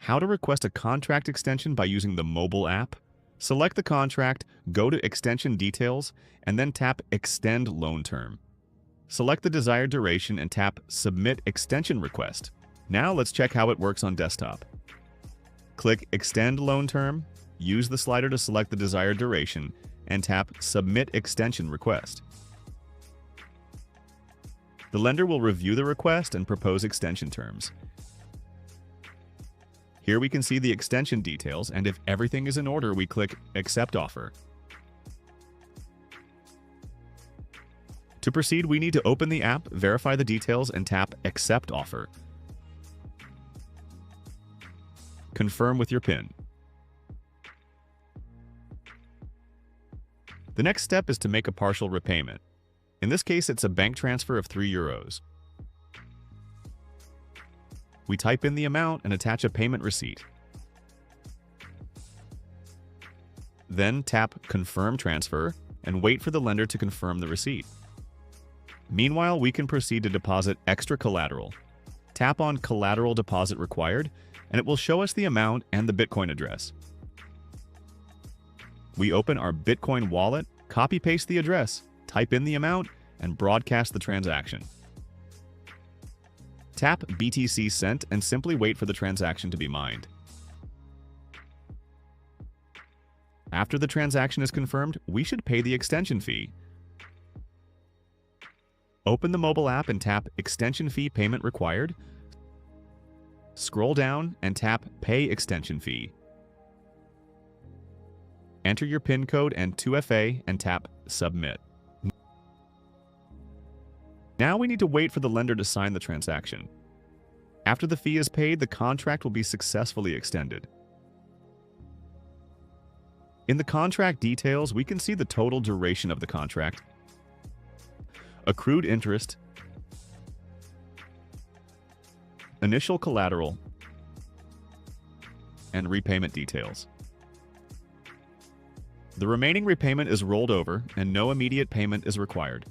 How to request a contract extension by using the mobile app. Select the contract, go to Extension Details, and then tap Extend Loan Term. Select the desired duration and tap Submit Extension Request. Now let's check how it works on desktop. Click Extend Loan Term, use the slider to select the desired duration, and tap Submit Extension Request. The lender will review the request and propose extension terms. Here we can see the extension details, and if everything is in order, we click Accept Offer. To proceed, we need to open the app, verify the details, and tap Accept Offer. Confirm with your PIN. The next step is to make a partial repayment. In this case, it's a bank transfer of €3. We type in the amount and attach a payment receipt. Then tap Confirm Transfer and wait for the lender to confirm the receipt. Meanwhile, we can proceed to deposit extra collateral. Tap on Collateral Deposit Required, and it will show us the amount and the Bitcoin address. We open our Bitcoin wallet, copy-paste the address, type in the amount, and broadcast the transaction. Tap BTC Sent and simply wait for the transaction to be mined. After the transaction is confirmed, we should pay the extension fee. Open the mobile app and tap Extension Fee Payment Required. Scroll down and tap Pay Extension Fee. Enter your PIN code and 2FA and tap Submit. Now we need to wait for the lender to sign the transaction. After the fee is paid, the contract will be successfully extended. In the contract details, we can see the total duration of the contract, accrued interest, initial collateral, and repayment details. The remaining repayment is rolled over and no immediate payment is required.